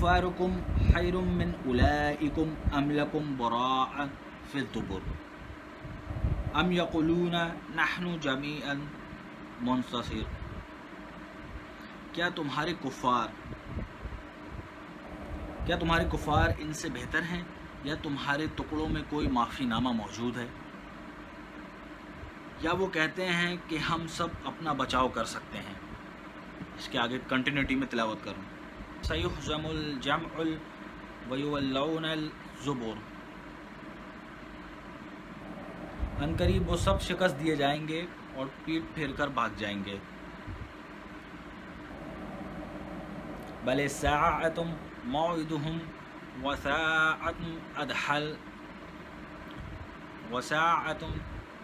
أكفاركم خير من أولئكم أم لكم براء في الزبر أم يقولون نحن جميعا منتصر. کیا تمہارے کفار ان سے بہتر ہیں یا تمہارے ٹکڑوں میں کوئی معافی نامہ موجود ہے؟ یا وہ کہتے ہیں کہ ہم سب اپنا بچاؤ کر سکتے ہیں. اس کے آگے کنٹینیوٹی میں تلاوت کروں. سیحزم الجمع ویولون الزبر. ان قریب وہ سب شکست دیے جائیں گے اور پیٹ پھیر کر بھاگ جائیں گے. بل الساعۃ موعدہم وساعۃ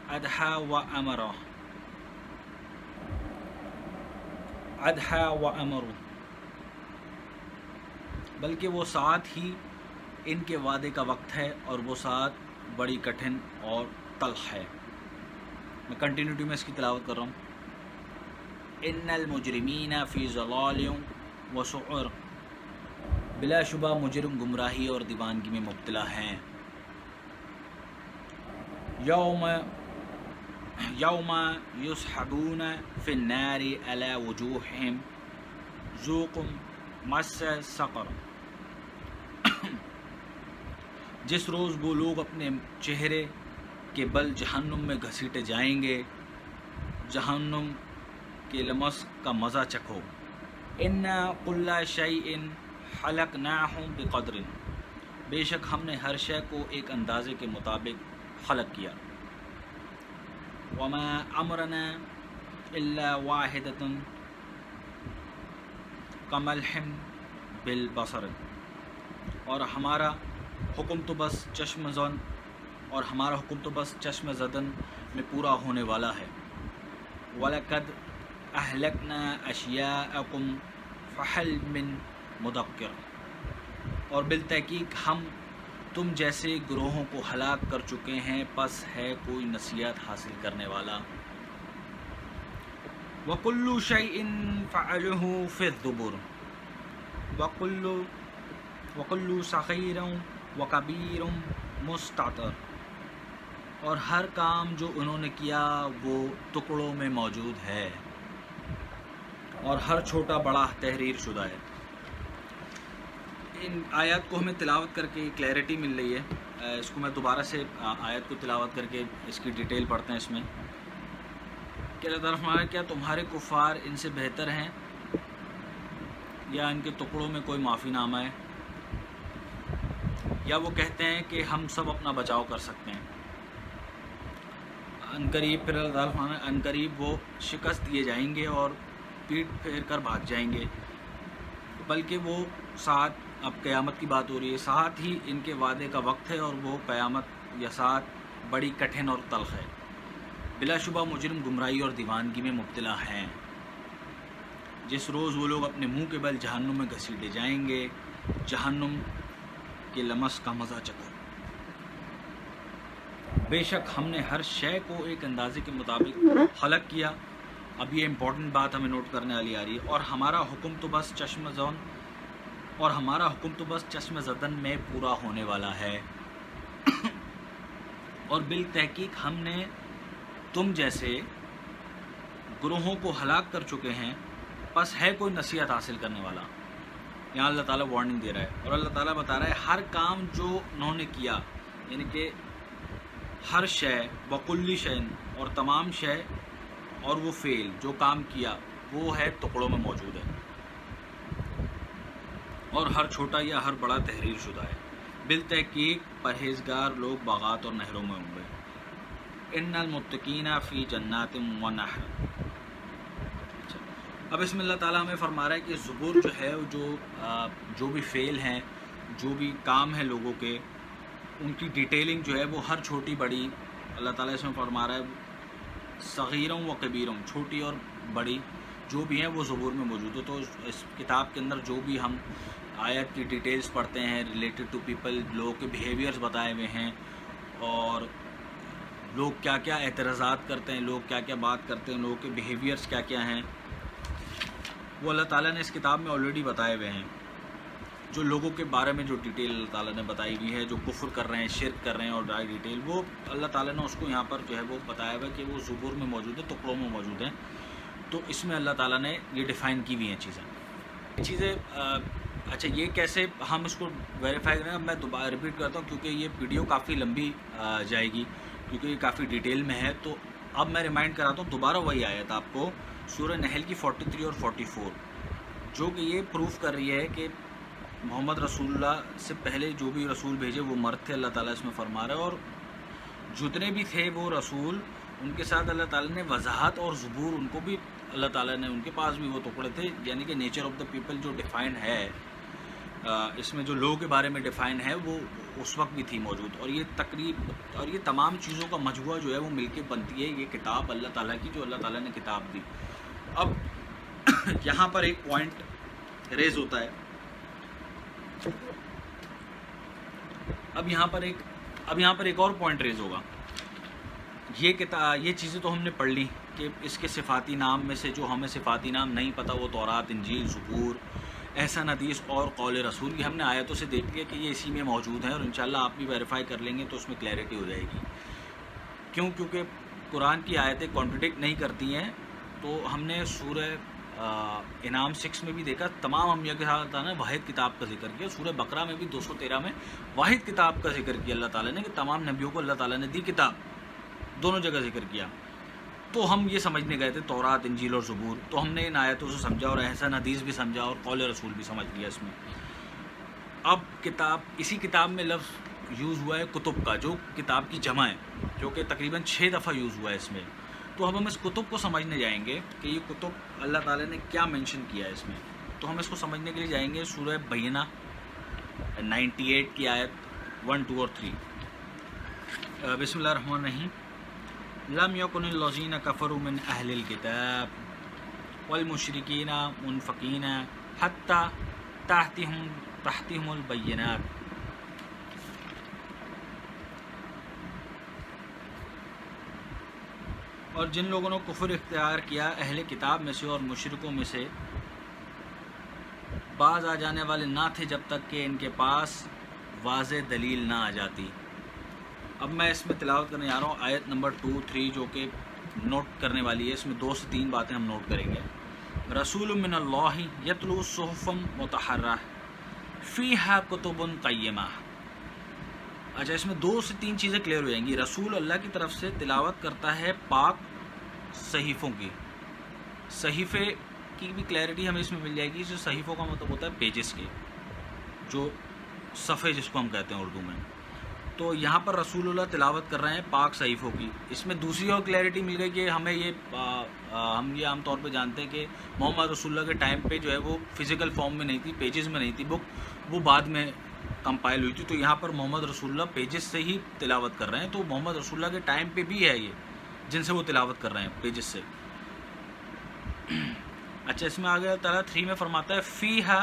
ادحی وامر. بلکہ وہ ساتھ ہی ان کے وعدے کا وقت ہے اور وہ ساتھ بڑی کٹھن اور تلخ ہے. میں کنٹینیوٹی میں اس کی تلاوت کر رہا ہوں. ان المجرمین فی ضلال وسعر. بلا شبہ مجرم گمراہی اور دیوانگی میں مبتلا ہیں. یوم یسحبون فی النار علی وجوہہم ذوقوا مس سقر. جس روز وہ لوگ اپنے چہرے کے بل جہنم میں گھسیٹے جائیں گے. جہنم کے لمس کا مزہ چکھو. انا کل شیء خلقناہ بقدر. بے شک ہم نے ہر شے کو ایک اندازے کے مطابق خلق کیا. وما امرنا الا واحدۃ کملح بالبصر. اور ہمارا حکم تو بس چشم زدن میں پورا ہونے والا ہے. وَلَقَدْ أَهْلَكْنَا أَشْيَاءَكُمْ فَهَلْ مِن مُدَّكِرٍ. اور بالتحقیق ہم تم جیسے گروہوں کو ہلاک کر چکے ہیں، پس ہے کوئی نصیحت حاصل کرنے والا. وَكُلُّ شَيْءٍ فَعَلُوهُ فِي الزُّبُرِ وَكُلُّ صَغِيرٍ وَكَبِيرٍ مُسْتَطَرٍ. اور ہر کام جو انہوں نے کیا وہ ٹکڑوں میں موجود ہے اور ہر چھوٹا بڑا تحریر شدہ ہے. ان آیات کو ہمیں تلاوت کر کے کلیئرٹی مل رہی ہے. اس کو میں دوبارہ سے آیت کو تلاوت کر کے اس کی ڈیٹیل پڑھتے ہیں. اس میں کہ اللہ تعالیٰ فرمایا کیا تمہارے کفار ان سے بہتر ہیں یا ان کے ٹکڑوں میں کوئی معافی نامہ ہے؟ یا وہ کہتے ہیں کہ ہم سب اپنا بچاؤ کر سکتے ہیں. عنقریب پھر اللہ تعالیٰ فرمایا عنقریب وہ شکست دیے جائیں گے اور پیٹ پھیر کر بھاگ جائیں گے. بلکہ وہ ساتھ، اب قیامت کی بات ہو رہی ہے، ساتھ ہی ان کے وعدے کا وقت ہے اور وہ قیامت یا ساتھ بڑی کٹھن اور تلخ ہے. بلا شبہ مجرم گمراہی اور دیوانگی میں مبتلا ہیں. جس روز وہ لوگ اپنے منہ کے بل جہنم میں گھسیٹے جائیں گے. جہنم کے لمس کا مزہ چکھو. بے شک ہم نے ہر شے کو ایک اندازے کے مطابق خلق کیا. اب یہ امپورٹنٹ بات ہمیں نوٹ کرنے والی آ رہی ہے. اور ہمارا حکم تو بس چشم زدن میں پورا ہونے والا ہے. اور بالتحقیق ہم نے تم جیسے گروہوں کو ہلاک کر چکے ہیں، پس ہے کوئی نصیحت حاصل کرنے والا. یہاں اللہ تعالیٰ وارننگ دے رہا ہے اور اللہ تعالیٰ بتا رہا ہے ہر کام جو انہوں نے کیا، یعنی کہ ہر شے وکل شے اور تمام شے اور وہ فعل جو کام کیا وہ ہے ٹکڑوں میں موجود ہے اور ہر چھوٹا یا ہر بڑا تحریر شدہ ہے. بالتحقیق پرہیزگار لوگ باغات اور نہروں میں ہوں گے. ان المتقین فی جنات و نہر. اب اس میں اللہ تعالیٰ ہمیں فرما رہا ہے کہ زبور جو ہے جو بھی فعل ہیں، جو بھی کام ہیں لوگوں کے، ان کی ڈیٹیلنگ جو ہے وہ ہر چھوٹی بڑی اللہ تعالیٰ اس میں فرما رہا ہے. صغیروں و کبیروں، چھوٹی اور بڑی جو بھی ہیں وہ زبور میں موجود ہو. تو اس کتاب کے اندر جو بھی ہم آیت کی ڈیٹیلز پڑھتے ہیں ریلیٹڈ ٹو پیپل، لوگوں کے بیہیویئرز بتائے ہوئے ہیں اور لوگ کیا کیا اعتراضات کرتے ہیں، لوگ کیا کیا بات کرتے ہیں، لوگوں کے بیہیویئرز کیا کیا ہیں، وہ اللہ تعالیٰ نے اس کتاب میں آلریڈی بتائے ہوئے ہیں. جو لوگوں کے بارے میں جو ڈیٹیل اللہ تعالیٰ نے بتائی ہوئی ہے، جو کفر کر رہے ہیں، شرک کر رہے ہیں، اور ڈیٹیل وہ اللہ تعالیٰ نے اس کو یہاں پر جو ہے وہ بتایا ہوا ہے کہ وہ زبور میں موجود ہے، ٹکڑوں میں موجود ہیں. تو اس میں اللہ تعالیٰ نے یہ ڈیفائن کی ہوئی ہیں چیزیں. اچھا یہ کیسے ہم اس کو ویریفائی کریں؟ میں دوبارہ ریپیٹ کرتا ہوں کیونکہ یہ ویڈیو کافی لمبی جائے گی، کیونکہ یہ کافی ڈیٹیل میں ہے. تو اب میں ریمائنڈ کراتا ہوں دوبارہ وہی آیت آپ کو، سورہ نحل کی 43 اور 44، جو کہ یہ پروف کر رہی ہے کہ محمد رسول اللہ سے پہلے جو بھی رسول بھیجے وہ مرد تھے. اللہ تعالیٰ اس میں فرما رہا ہے، اور جتنے بھی تھے وہ رسول، ان کے ساتھ اللہ تعالیٰ نے وضاحت اور زبور، ان کو بھی اللہ تعالیٰ نے، ان کے پاس بھی وہ ٹکڑے تھے. یعنی کہ نیچر آف دا پیپل جو ڈیفائن ہے اس میں، جو لوگوں کے بارے میں ڈیفائن ہے، وہ اس وقت بھی تھی موجود. اور یہ تمام چیزوں کا مجموعہ جو ہے وہ مل کے بنتی ہے یہ کتاب اللہ تعالیٰ کی، جو اللہ تعالیٰ نے کتاب دی. اب یہاں پر ایک پوائنٹ ریز ہوتا ہے. اب یہاں پر ایک اور پوائنٹ ریز ہوگا. یہ چیزیں تو ہم نے پڑھ لی کہ اس کے صفاتی نام میں سے جو ہمیں صفاتی نام نہیں پتہ وہ تورات، انجیل، زبور، احسان حدیث اور قول رسول، یہ ہم نے آیتوں سے دیکھ لیا کہ یہ اسی میں موجود ہیں، اور انشاءاللہ آپ بھی ویریفائی کر لیں گے تو اس میں کلیئرٹی ہو جائے گی. کیونکہ قرآن کی آیتیں کانٹرڈکٹ نہیں کرتی ہیں. تو ہم نے سورہ انعام 6 میں بھی دیکھا، تمام انبیاء کے ساتھ اللہ تعالیٰ نے واحد کتاب کا ذکر کیا. سورہ بقرہ میں بھی 213 میں واحد کتاب کا ذکر کیا اللہ تعالیٰ نے، کہ تمام نبیوں کو اللہ تعالیٰ نے دی کتاب، دونوں جگہ ذکر کیا. تو ہم یہ سمجھنے گئے تھے تورات، انجیل اور زبور، تو ہم نے ان آیتوں سے سمجھا اور احسان حدیث بھی سمجھا اور قول رسول بھی سمجھ لیا اس میں. اب اسی کتاب میں لفظ یوز ہوا ہے کتب کا، جو کتاب کی جمع ہے، جو کہ تقریباً 6 دفعہ یوز ہوا ہے اس میں. تو اب ہم اس کتب کو سمجھنے جائیں گے کہ یہ کتب اللہ تعالیٰ نے کیا مینشن کیا ہے اس میں. تو ہم اس کو سمجھنے کے لیے جائیں گے سورہ بینہ 98 کی آیت 1، 2 اور 3. بسم اللہ الرحمن الرحیم. لم یکن الذین کفروا من اہل الکتاب والمشرکین منفقین حتی تأتیہم البینات. اور جن لوگوں نے کفر اختیار کیا اہل کتاب میں سے اور مشرکوں میں سے، باز آ جانے والے نہ تھے جب تک کہ ان کے پاس واضح دلیل نہ آ جاتی. اب میں اس میں تلاوت کرنے جا رہا ہوں آیت نمبر 2، 3 جو کہ نوٹ کرنے والی ہے. اس میں 2 سے 3 باتیں ہم نوٹ کریں گے. رسول من اللہ یتلو صحفا مطہرہ فیہا کتب قیمہ. اچھا اس میں 2 سے 3 چیزیں کلیئر ہو جائیں گی. رسول اللہ کی طرف سے تلاوت کرتا ہے پاک صحیفوں کی. صحیفے کی بھی کلیئرٹی ہمیں اس میں مل جائے گی. جو صحیفوں کا مطلب ہوتا ہے پیجز کے، جو صفحے جس کو ہم کہتے ہیں اردو میں. تو یہاں پر رسول اللہ تلاوت کر رہے ہیں پاک صحیفوں کی. اس میں دوسری اور کلیئرٹی مل گئی کہ ہم یہ عام طور پہ جانتے ہیں کہ محمد رسول اللہ کے ٹائم پہ جو ہے وہ فزیکل فارم میں نہیں تھی، پیجز میں نہیں تھی بک، وہ بعد میں کمپائل ہوئی تھی. تو یہاں پر محمد رسول اللہ پیجز سے ہی تلاوت کر رہے ہیں. تو محمد رسول اللہ کے ٹائم پہ بھی ہے یہ جن سے وہ تلاوت کر رہے ہیں پیجز سے. اچھا اس میں آگے اللہ تعالیٰ 3 میں فرماتا ہے فیہا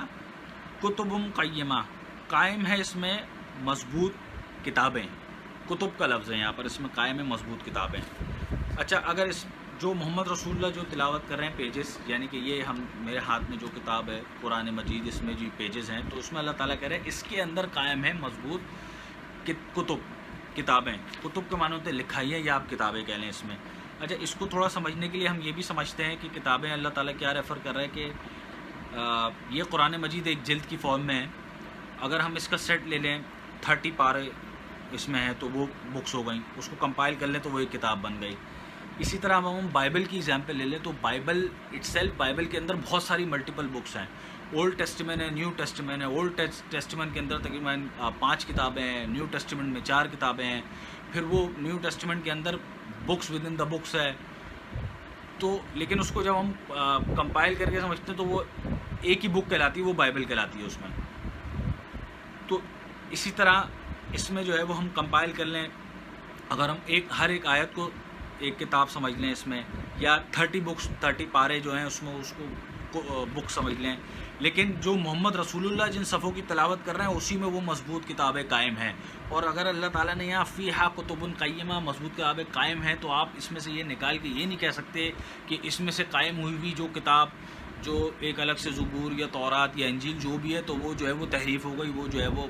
کتب قیمہ. قائم ہے اس میں مضبوط کتابیں. کتب کا لفظ ہے یہاں پر، اس میں قائم ہے مضبوط کتابیں. اچھا اگر اس جو محمد رسول اللہ جو تلاوت کر رہے ہیں پیجز، یعنی کہ یہ میرے ہاتھ میں جو کتاب ہے قرآن مجید، اس میں جو پیجز ہیں، تو اس میں اللہ تعالیٰ کہہ رہے ہیں اس کے اندر قائم ہے مضبوط کتابیں. کتب کے معنی ہوتے ہیں لکھائیاں یا آپ کتابیں کہہ لیں اس میں. اچھا اس کو تھوڑا سمجھنے کے لیے ہم یہ بھی سمجھتے ہیں کہ کتابیں اللہ تعالیٰ کیا ریفر کر رہا ہے کہ یہ قرآن مجید ایک جلد کی فارم میں ہے. اگر ہم اس کا سیٹ لے لیں 30 پارے اس میں ہے تو وہ بکس ہو گئیں. اس کو کمپائل کر لیں تو وہ ایک کتاب بن گئی. اسی طرح ہم بائبل کی ایگزامپل لے لیں تو بائبل بائبل کے اندر بہت ساری ملٹیپل بکس ہیں. اولڈ ٹیسٹمنٹ ہے، نیو ٹیسٹمنٹ ہے. اولڈ ٹیسٹمنٹ کے اندر تقریباً 5 کتابیں ہیں، نیو ٹیسٹمنٹ میں 4 کتابیں ہیں. پھر وہ نیو ٹیسٹمنٹ کے اندر books within the books ہے. تو لیکن اس کو جب ہم کمپائل کر کے سمجھتے ہیں تو وہ ایک ہی بک کہلاتی ہے، وہ بائبل کہلاتی ہے اس میں. تو اسی طرح اس میں جو ہے وہ ہم کمپائل کر لیں. اگر ہم ہر ایک آیت کو ایک کتاب سمجھ لیں اس میں، یا 30 پارے جو ہیں اس میں اس کو بک سمجھ لیں. لیکن جو محمد رسول اللہ جن صفوں کی تلاوت کر رہے ہیں اسی میں وہ مضبوط کتابیں قائم ہیں. اور اگر اللہ تعالیٰ نے یہاں فیہا کتب قیمہ مضبوط کتابیں قائم ہیں، تو آپ اس میں سے یہ نکال کے یہ نہیں کہہ سکتے کہ اس میں سے قائم ہوئی ہوئی جو کتاب جو ایک الگ سے زبور یا تورات یا انجیل جو بھی ہے تو وہ جو ہے وہ تحریف ہو گئی، وہ جو ہے وہ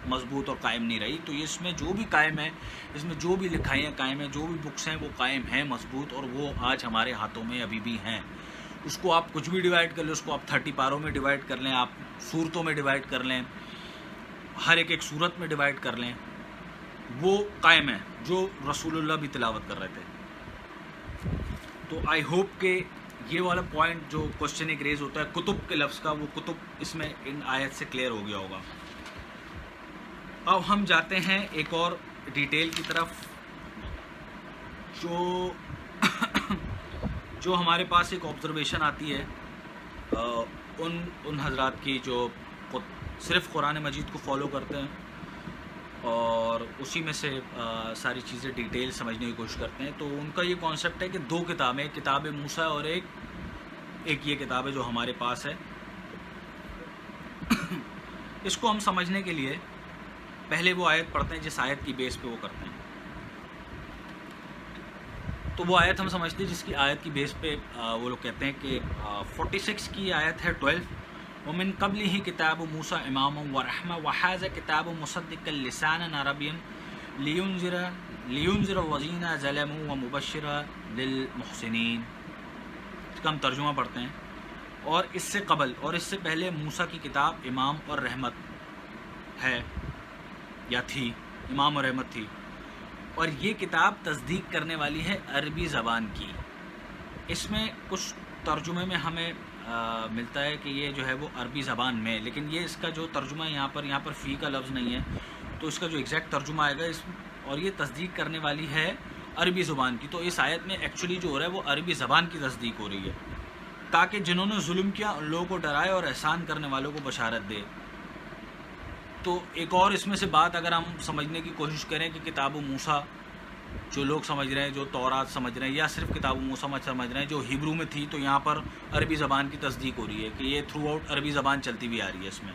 مضبوط اور قائم نہیں رہی. تو اس میں جو بھی قائم ہے، اس میں جو بھی لکھائیاں قائم ہیں، جو بھی بکس ہیں وہ قائم ہیں مضبوط، اور وہ آج ہمارے ہاتھوں میں ابھی بھی ہیں. اس کو آپ کچھ بھی ڈیوائڈ کر لیں، اس کو آپ 30 پاروں میں ڈیوائڈ کر لیں، آپ صورتوں میں ڈیوائڈ کر لیں، ہر ایک صورت میں ڈیوائڈ کر لیں، وہ قائم ہے جو رسول اللہ بھی تلاوت کر رہے تھے. تو آئی ہوپ کہ یہ والا پوائنٹ جو کوشچن ایک ریز ہوتا ہے کتب کے لفظ کا، وہ کتب اس میں ان آیت سے کلیئر ہو گیا ہوگا. اب ہم جاتے ہیں ایک اور ڈیٹیل کی طرف، جو ہمارے پاس ایک آبزرویشن آتی ہے ان حضرات کی جو صرف قرآن مجید کو فالو کرتے ہیں اور اسی میں سے ساری چیزیں ڈیٹیل سمجھنے کی کوشش کرتے ہیں. تو ان کا یہ کانسیپٹ ہے کہ دو کتابیں، کتاب موسیٰ اور ایک یہ کتاب ہے جو ہمارے پاس ہے. اس کو ہم سمجھنے کے لیے پہلے وہ آیت پڑھتے ہیں جس آیت کی بیس پہ وہ کرتے ہیں. تو وہ آیت ہم سمجھتے ہیں جس کی آیت کی بیس پہ وہ لوگ کہتے ہیں کہ 46 کی آیت ہے 12، ومن قبلہ کتاب موسیٰ اماما ورحمہ وہذا کتاب مصدقا لسانا عربیا لینذر الذین ظلموا ومبشرا للمحسنین. اس کا ہم ترجمہ پڑھتے ہیں. اور اس سے قبل اور اس سے پہلے موسیٰ کی کتاب امام اور رحمت ہے یا تھی، امام اور رحمت تھی، اور یہ کتاب تصدیق کرنے والی ہے عربی زبان کی. اس میں کچھ ترجمے میں ہمیں ملتا ہے کہ یہ جو ہے وہ عربی زبان میں، لیکن یہ اس کا جو ترجمہ ہے یہاں پر فی کا لفظ نہیں ہے، تو اس کا جو ایگزیکٹ ترجمہ آئے گا اور یہ تصدیق کرنے والی ہے عربی زبان کی. تو اس آیت میں ایکچولی جو ہو رہا ہے وہ عربی زبان کی تصدیق ہو رہی ہے، تاکہ جنہوں نے ظلم کیا ان لوگوں کو ڈرائے اور احسان کرنے والوں کو بشارت دے. تو ایک اور اس میں سے بات اگر ہم سمجھنے کی کوشش کریں کہ کتاب موسیٰ جو لوگ سمجھ رہے ہیں، جو تورات سمجھ رہے ہیں، یا صرف کتاب موسیٰ سمجھ رہے ہیں جو ہیبرو میں تھی، تو یہاں پر عربی زبان کی تصدیق ہو رہی ہے کہ یہ تھرو آؤٹ عربی زبان چلتی بھی آ رہی ہے اس میں.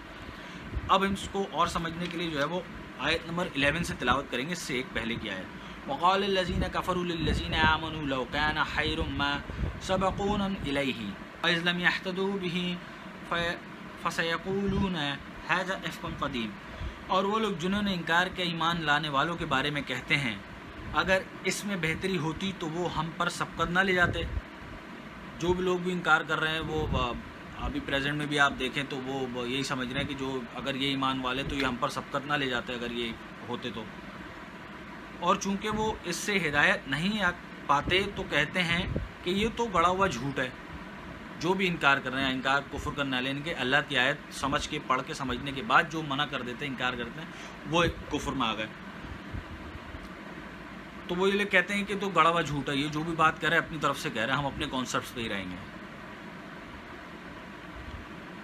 اب ہم اس کو اور سمجھنے کے لیے جو ہے وہ آیت نمبر 11 سے تلاوت کریں گے، اس سے ایک پہلے کی آیت. وقال الذين كفروا للذين آمنوا لو كان خير ما سبقونا إليه وإذ لم يهتدوا به فسيقولون هذا إفك قديم. اور وہ لوگ جنہوں نے انکار کے ایمان لانے والوں کے بارے میں کہتے ہیں اگر اس میں بہتری ہوتی تو وہ ہم پر سبقت نہ لے جاتے. جو بھی لوگ بھی انکار کر رہے ہیں وہ ابھی پریزنٹ میں بھی آپ دیکھیں تو وہ یہی سمجھ رہے ہیں کہ جو اگر یہ ایمان والے تو یہ ہم پر سبقت نہ لے جاتے اگر یہ ہوتے تو. اور چونکہ وہ اس سے ہدایت نہیں پاتے تو کہتے ہیں کہ یہ تو گڑا ہوا جھوٹ ہے. جو بھی انکار کر رہے ہیں، انکار کفر کرنے والے، ان کے اللہ کی آیت سمجھ کے پڑھ کے سمجھنے کے بعد جو منع کر دیتے ہیں، انکار کرتے ہیں، وہ کفر میں آ گئے. تو وہ یہ لوگ کہتے ہیں کہ تو گڑا ہوا جھوٹ ہے، یہ جو بھی بات کر رہے ہیں اپنی طرف سے کہہ رہے ہیں، ہم اپنے کانسیپٹس پہ ہی رہیں گے.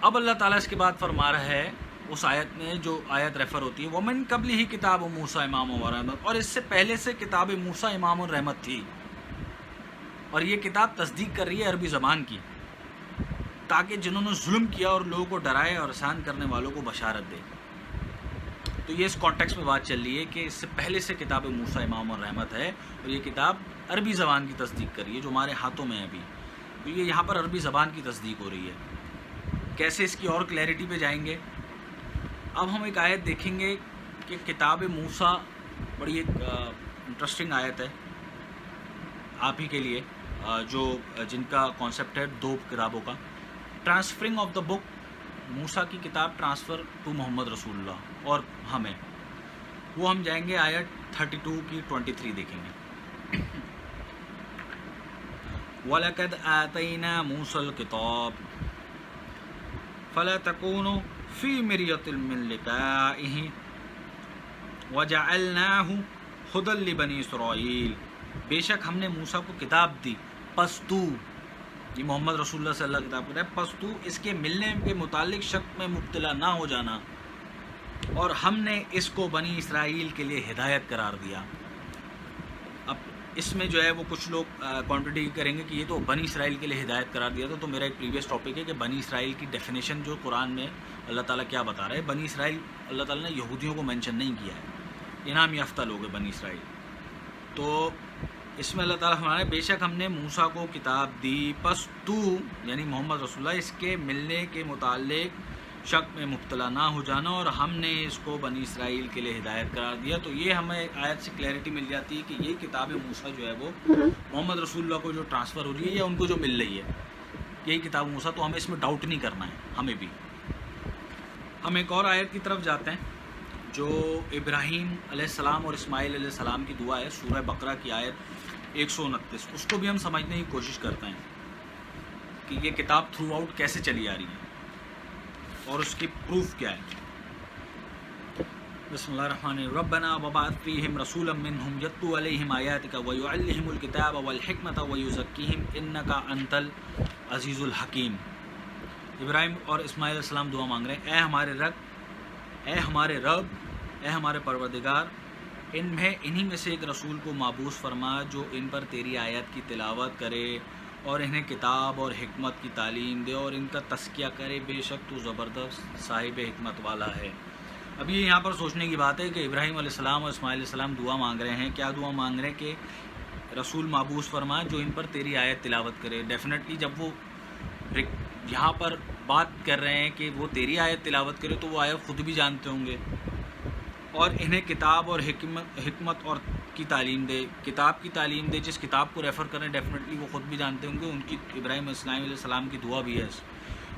اب اللہ تعالیٰ اس کے بعد فرما رہا ہے اس آیت میں جو آیت ریفر ہوتی ہے ومن قبلہ کتاب موسیٰ امام و رحمت، اور اس سے پہلے سے کتاب موسیٰ امام و رحمت تھی، اور یہ کتاب تصدیق کر رہی ہے عربی زبان کی، تاکہ جنہوں نے ظلم کیا اور لوگوں کو ڈرائے اور احسان کرنے والوں کو بشارت دے. تو یہ اس کانٹیکس میں بات چل رہی ہے کہ اس سے پہلے سے کتاب موسیٰ امام اور رحمت ہے، اور یہ کتاب عربی زبان کی تصدیق کر رہی ہے جو ہمارے ہاتھوں میں ہے ابھی. تو یہ یہاں پر عربی زبان کی تصدیق ہو رہی ہے. کیسے اس کی اور کلیئرٹی پہ جائیں گے. اب ہم ایک آیت دیکھیں گے کہ کتاب موسیٰ بڑی ایک انٹرسٹنگ آیت ہے آپ ہی کے لیے، جو جن کا کانسیپٹ ہے دو کتابوں کا. ٹرانسفرنگ آف دا بک، موسیٰ کی کتاب ٹرانسفر ٹو محمد رسول اللہ اور ہمیں، وہ ہم جائیں گے آیت 32 کی 23 دیکھیں گے. وَلَقَدْ آتَيْنَا مُوسَى الْكِتَابَ فَلَا تَكُونُوا فِي مِرْيَةٍ مِّن لِقَائِهِ وَجَعَلْنَاهُ هُدًى لِبَنِي إِسْرَائِيلَ. بے شک ہم نے موسیٰ کو کتاب دی، پس تو، یہ محمد رسول اللہ صلی اللہ علیہ وسلم کی کتاب ہے، پس تو اس کے ملنے کے متعلق شک میں مبتلا نہ ہو جانا، اور ہم نے اس کو بنی اسرائیل کے لیے ہدایت قرار دیا. اب اس میں جو ہے وہ کچھ لوگ کانٹرڈکٹ کریں گے کہ یہ تو بنی اسرائیل کے لیے ہدایت قرار دیا تھا. تو میرا ایک پریویس ٹاپک ہے کہ بنی اسرائیل کی ڈیفینیشن جو قرآن میں اللہ تعالیٰ کیا بتا رہا ہے. بنی اسرائیل اللہ تعالیٰ نے یہودیوں کو مینشن نہیں کیا ہے، انعام یافتہ لوگ ہیں بنی اسرائیل. تو اس میں اللہ تعالیٰ فرمانے بے شک ہم نے موسیٰ کو کتاب دی، پس تو یعنی محمد رسول اللہ اس کے ملنے کے متعلق شک میں مبتلا نہ ہو جانا، اور ہم نے اس کو بنی اسرائیل کے لیے ہدایت قرار دیا۔ تو یہ ہمیں آیت سے کلیئرٹی مل جاتی ہے کہ یہ کتاب موسیٰ جو ہے وہ محمد رسول اللہ کو جو ٹرانسفر ہو رہی ہے یا ان کو جو مل رہی ہے، یہی کتاب موسیٰ۔ تو ہمیں اس میں ڈاؤٹ نہیں کرنا ہے ہمیں بھی۔ ہم ایک اور آیت کی طرف جاتے ہیں جو ابراہیم علیہ السلام اور اسماعیل علیہ السلام کی دعا ہے، سورہ بقرہ کی آیت 129۔ اس کو بھی ہم سمجھنے کی کوشش کرتے ہیں کہ یہ کتاب تھرو آؤٹ کیسے چلی آ رہی ہے اور اس کی پروف کیا ہے۔ بسم اللہ الرحمن الرحیم، ربنا وبعث فیہم رسولا منہم یتلو علیہم آیاتک ویعلمہم الکتاب والحکمۃ ویزکیہم انک انت العزیز الحکیم۔ ابراہیم اور اسماعیل علیہ السلام دعا مانگ رہے ہیں، اے ہمارے رب، اے ہمارے پروردگار، انہی میں سے ایک رسول کو مابعوث فرما جو ان پر تیری آیت کی تلاوت کرے اور انہیں کتاب اور حکمت کی تعلیم دے اور ان کا تزکیہ کرے، بے شک تو زبردست صاحب حکمت والا ہے۔ اب یہ یہاں پر سوچنے کی بات ہے کہ ابراہیم علیہ السلام اور اسماعیل علیہ السلام دعا مانگ رہے ہیں، کیا دعا مانگ رہے ہیں؟ کہ رسول مابعوث فرما جو ان پر تیری آیت تلاوت کرے۔ ڈیفینیٹلی جب وہ یہاں پر بات کر رہے ہیں کہ وہ تیری آیت تلاوت کرے تو وہ آیت خود بھی جانتے ہوں گے، اور انہیں کتاب اور حکمت اور کی تعلیم دے، کتاب کی تعلیم دے، جس کتاب کو ریفر کریں ڈیفینیٹلی وہ خود بھی جانتے ہوں گے۔ ان کی ابراہیم علیہ السلام کی دعا بھی ہے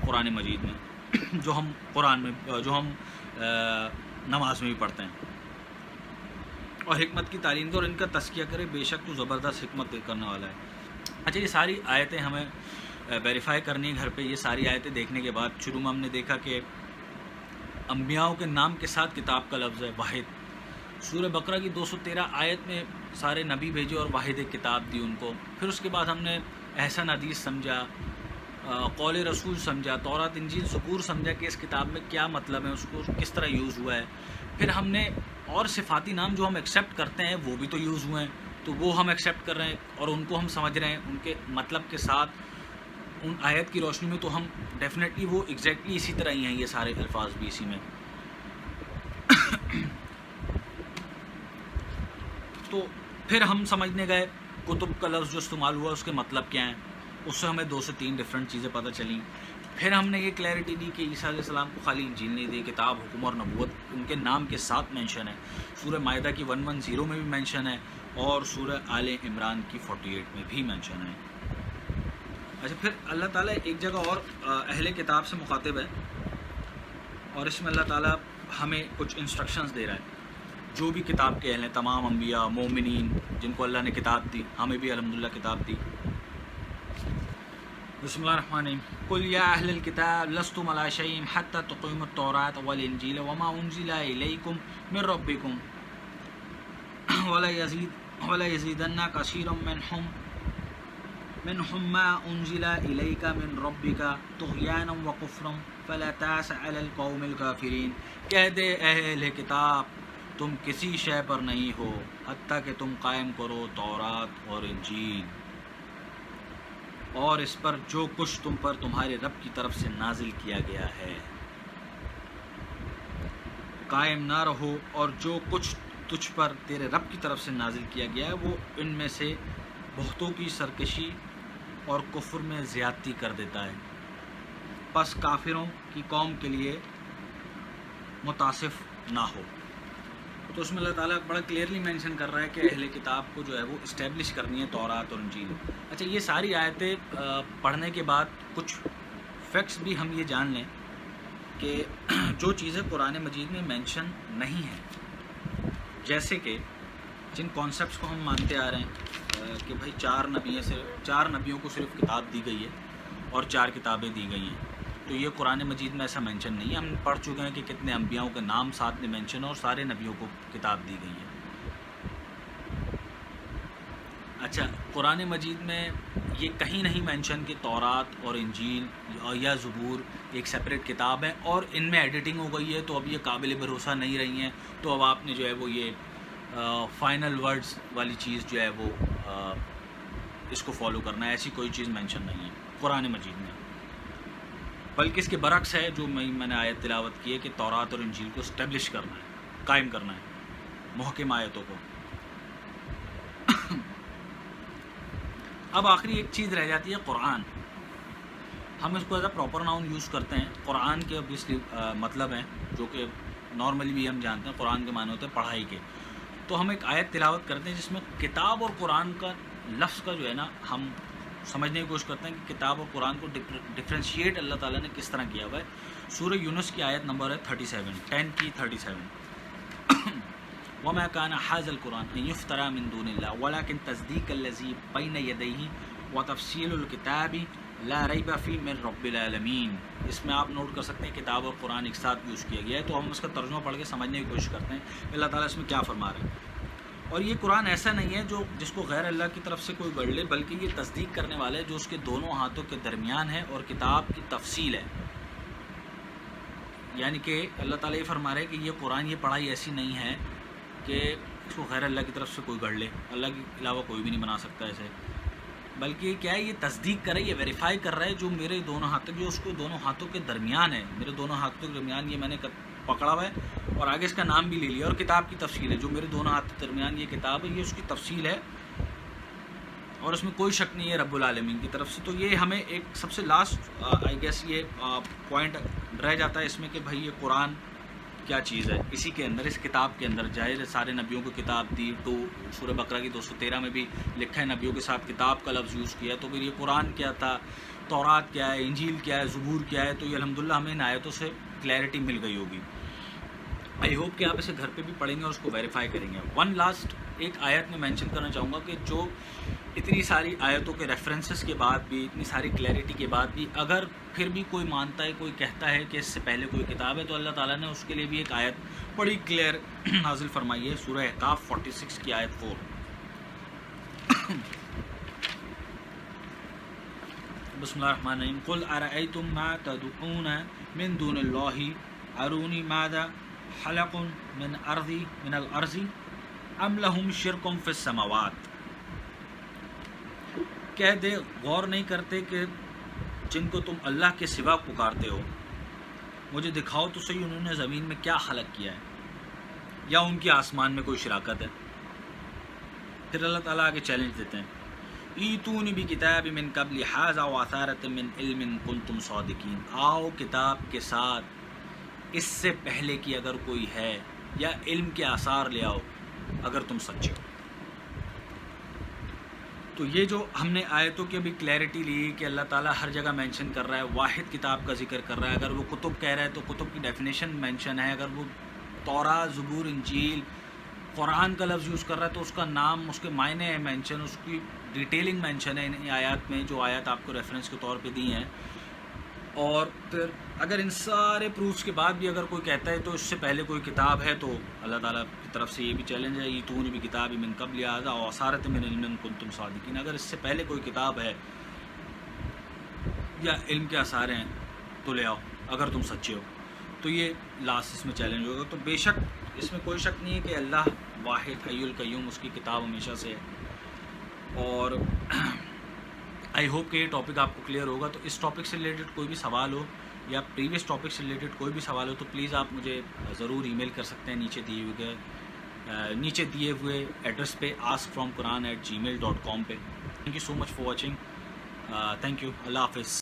قرآن مجید میں جو ہم نماز میں بھی پڑھتے ہیں، اور حکمت کی تعلیم دے اور ان کا تزکیہ کرے، بے شک تو زبردست حکمت کرنے والا ہے۔ اچھا، یہ ساری آیتیں ہمیں ویریفائی کرنی ہے گھر پہ۔ یہ ساری آیتیں دیکھنے کے بعد شروع میں ہم نے دیکھا کہ انبیاء کے نام کے ساتھ کتاب کا لفظ ہے واحد۔ سورہ بقرہ کی 213 آیت میں سارے نبی بھیجے اور واحد ایک کتاب دی ان کو۔ پھر اس کے بعد ہم نے احسن حدیث سمجھا، قول رسول سمجھا، تورات انجیل زبور سمجھا کہ اس کتاب میں کیا مطلب ہے، اس کو کس طرح یوز ہوا ہے۔ پھر ہم نے اور صفاتی نام جو ہم ایکسیپٹ کرتے ہیں وہ بھی تو یوز ہوئے ہیں، تو وہ ہم ایکسیپٹ کر رہے ہیں اور ان کو ہم سمجھ رہے ہیں ان کے مطلب کے ساتھ ان آیت کی روشنی میں، تو ہم ڈیفینیٹلی وہ ایگزیکٹلی اسی طرح ہی ہیں، یہ سارے الفاظ بھی اسی میں۔ تو پھر ہم سمجھنے گئے کتب کا لفظ جو استعمال ہوا اس کے مطلب کیا ہیں، اس سے ہمیں 2 سے 3 ڈفرینٹ چیزیں پتہ چلیں۔ پھر ہم نے یہ کلیئرٹی دی کہ عیسیٰ علیہ السلام کو خالی انجیل نہیں دی، کتاب، حکم اور نبوت ان کے نام کے ساتھ مینشن ہے۔ سورہ مائدہ کی 110 میں بھی مینشن ہے اور سورہ آل عمران کی 48 میں بھی مینشن ہے۔ اچھا، پھر اللہ تعالیٰ ایک جگہ اور اہل کتاب سے مخاطب ہے، اور اس میں اللہ تعالیٰ ہمیں کچھ انسٹرکشنز دے رہا ہے۔ جو بھی کتاب کے اہل ہیں، تمام انبیاء، مومنین جن کو اللہ نے کتاب دی، ہمیں بھی الحمدللہ کتاب دی۔ بسم اللہ الرحمن الرحیم، قل یا اہل الکتاب لستم علی شیء حتی تقیموا التوراۃ والانجیل وما انزل الیکم من ربکم ولا یزیدن کثیرا منهم ما انزل الیک من ربک طغیانا وکفرا فلا تأس علی القوم الکافرین۔ کہہ دے اہل کتاب تم کسی شے پر نہیں ہو حتیٰ کہ تم قائم کرو تورات اور انجیل اور اس پر جو کچھ تم پر تمہارے رب کی طرف سے نازل کیا گیا ہے، قائم نہ رہو، اور جو کچھ تجھ پر تیرے رب کی طرف سے نازل کیا گیا ہے وہ ان میں سے بہتوں کی سرکشی اور کفر میں زیادتی کر دیتا ہے، پس کافروں کی قوم کے لیے متاسف نہ ہو۔ تو اس میں اللہ تعالیٰ بڑا کلیئرلی مینشن کر رہا ہے کہ اہل کتاب کو جو ہے وہ اسٹیبلش کرنی ہے تورات اور انجیل۔ اچھا، یہ ساری آیتیں پڑھنے کے بعد کچھ فیکٹس بھی ہم یہ جان لیں کہ جو چیزیں قرآن مجید میں مینشن نہیں ہیں، جیسے کہ جن کانسیپٹس کو ہم مانتے آ رہے ہیں کہ بھائی 4 نبیوں کو صرف کتاب دی گئی ہے اور 4 کتابیں دی گئی ہیں، تو یہ قرآن مجید میں ایسا مینشن نہیں ہے۔ ہم پڑھ چکے ہیں کہ کتنے انبیاءوں کے نام ساتھ میں مینشن ہے اور سارے نبیوں کو کتاب دی گئی ہے۔ اچھا، قرآن مجید میں یہ کہیں نہیں مینشن کہ تورات اور انجیل یا زبور ایک سیپریٹ کتاب ہے اور ان میں ایڈیٹنگ ہو گئی ہے تو اب یہ قابل بھروسہ نہیں رہی ہیں، تو اب آپ نے جو ہے وہ یہ فائنل ورڈز والی چیز جو ہے وہ اس کو فالو کرنا ہے۔ ایسی کوئی چیز مینشن نہیں ہے قرآن مجید میں، بلکہ اس کے برعکس ہے جو میں نے آیت تلاوت کی ہے کہ تورات اور انجیل کو اسٹیبلش کرنا ہے، قائم کرنا ہے، محکم آیتوں کو۔ اب آخری ایک چیز رہ جاتی ہے قرآن. ہم اس کو as a proper noun use کرتے ہیں. قرآن کے اوبیسلی مطلب ہیں جو کہ نارملی بھی ہم جانتے ہیں. قرآن کے معنی ہوتے ہیں پڑھائی کے. تو ہم ایک آیت تلاوت کرتے ہیں جس میں کتاب اور قرآن کا لفظ کا جو ہے نا ہم سمجھنے کی کوشش کرتے ہیں کہ کتاب اور قرآن کو ڈفرینشیٹ اللہ تعالیٰ نے کس طرح کیا ہوا ہے. سورہ یونس کی آیت نمبر ہے 37 10 کی 37. وما كان هذا القرآن ان يفترى من دون الله ولكن تصديق الذي بين يديه وتفصيل الكتاب لا ريب فيه من رب العالمین. اس میں آپ نوٹ کر سکتے ہیں کتاب اور قرآن ایک ساتھ یوز کیا گیا ہے. تو ہم اس کا ترجمہ پڑھ کے سمجھنے کی کوشش کرتے ہیں اللہ تعالیٰ اس میں کیا فرما رہے ہیں. اور یہ قرآن ایسا نہیں ہے جو جس کو غیر اللہ کی طرف سے کوئی گڑھ لے، بلکہ یہ تصدیق کرنے والا ہے جو اس کے دونوں ہاتھوں کے درمیان ہے اور کتاب کی تفصیل ہے. یعنی کہ اللہ تعالیٰ یہ فرما رہے ہیں کہ یہ قرآن، یہ پڑھائی ایسی نہیں ہے کہ اس کو غیر اللہ کی طرف سے کوئی گڑھ لے. اللہ کے علاوہ کوئی بھی نہیں بنا سکتا ایسے، بلکہ کیا ہے یہ تصدیق کر رہا ہے، یہ ویریفائی کر رہا ہے جو میرے دونوں ہاتھوں جو اس کو دونوں ہاتھوں کے درمیان ہے. میرے دونوں ہاتھوں کے درمیان یہ میں نے پکڑا ہوا ہے اور آگے اس کا نام بھی لے لیا. اور کتاب کی تفصیل ہے جو میرے دونوں ہاتھوں کے درمیان یہ کتاب ہے، یہ اس کی تفصیل ہے اور اس میں کوئی شک نہیں ہے رب العالمین کی طرف سے. تو یہ ہمیں ایک سب سے لاسٹ آئی گیس یہ پوائنٹ رہ جاتا ہے اس میں کہ بھائی یہ قرآن کیا چیز ہے. اسی کے اندر، اس کتاب کے اندر ظاہر سارے نبیوں کو کتاب دی. تو سورہ بقرہ کی 213 میں بھی لکھا ہے نبیوں کے ساتھ کتاب کا لفظ یوز کیا ہے. تو پھر یہ قرآن کیا تھا، تورات کیا ہے، انجیل کیا ہے، زبور کیا ہے. تو یہ الحمدللہ ہمیں ان آیتوں سے کلیئرٹی مل گئی ہوگی. آئی ہوپ کہ آپ اسے گھر پہ بھی پڑھیں گے اور اس کو ویریفائی کریں گے. ون لاسٹ ایک آیت میں مینشن کرنا چاہوں گا کہ جو اتنی ساری آیتوں کے ریفرنسز کے بعد بھی، اتنی ساری کلیئرٹی کے بعد بھی اگر پھر بھی کوئی مانتا ہے، کوئی کہتا ہے کہ اس سے پہلے کوئی کتاب ہے، تو اللہ تعالیٰ نے اس کے لیے بھی ایک آیت بڑی کلیئر نازل فرمائی ہے. سورہ احقاف 46 کی آیت 4. بسم اللہ الرحمن الرحیم. قل ارأیتم ما تدعون من دون اللہ ارونی ماذا خلق من الارض ام لہم شرک فی السماوات. کہہ دے غور نہیں کرتے کہ جن کو تم اللہ کے سوا پکارتے ہو، مجھے دکھاؤ تو صحیح انہوں نے زمین میں کیا خلق کیا ہے یا ان کی آسمان میں کوئی شراکت ہے. پھر اللہ تعالیٰ آگے چیلنج دیتے ہیں ایتونی بکتاب من قبل ھذا وآثارۃ من علم کنتم صادقین. آؤ کتاب کے ساتھ اس سے پہلے کی اگر کوئی ہے، یا علم کے آثار لے آؤ اگر تم سچے ہو. تو یہ جو ہم نے آیتوں کی ابھی کلیئرٹی لی کہ اللہ تعالیٰ ہر جگہ مینشن کر رہا ہے، واحد کتاب کا ذکر کر رہا ہے. اگر وہ کتب کہہ رہا ہے تو کتب کی ڈیفینیشن مینشن ہے. اگر وہ تورات، زبور، انجیل، قرآن کا لفظ یوز کر رہا ہے تو اس کا نام، اس کے معنی ہے مینشن، اس کی ڈیٹیلنگ مینشن ہے ان آیات میں جو آیات آپ کو ریفرنس کے طور پہ دی ہیں. اور پھر اگر ان سارے پروفس کے بعد بھی اگر کوئی کہتا ہے تو اس سے پہلے کوئی کتاب ہے، تو اللہ تعالیٰ کی طرف سے یہ بھی چیلنج ہے ایتونی بکتاب من قبل ھذا وآثارۃ من علم کنتم صادقین. اگر اس سے پہلے کوئی کتاب ہے یا علم کے آثار ہیں تو لے آؤ اگر تم سچے ہو. تو یہ لاسٹ اس میں چیلنج ہوگا. تو بے شک اس میں کوئی شک نہیں ہے کہ اللہ واحد حی القیوم، اس کی کتاب ہمیشہ سے ہے. اور آئی ہوپ کہ یہ ٹاپک آپ کو کلیئر ہوگا. تو اس ٹاپک سے ریلیٹڈ کوئی بھی سوال ہو یا پریویس ٹاپک سے ریلیٹڈ کوئی بھی سوال ہو تو پلیز آپ مجھے ضرور ای میل کر سکتے ہیں نیچے دیے ہوئے ایڈریس پہ askfromquran@gmail.com پہ. Thank you so much for watching. Thank you. اللہ حافظ.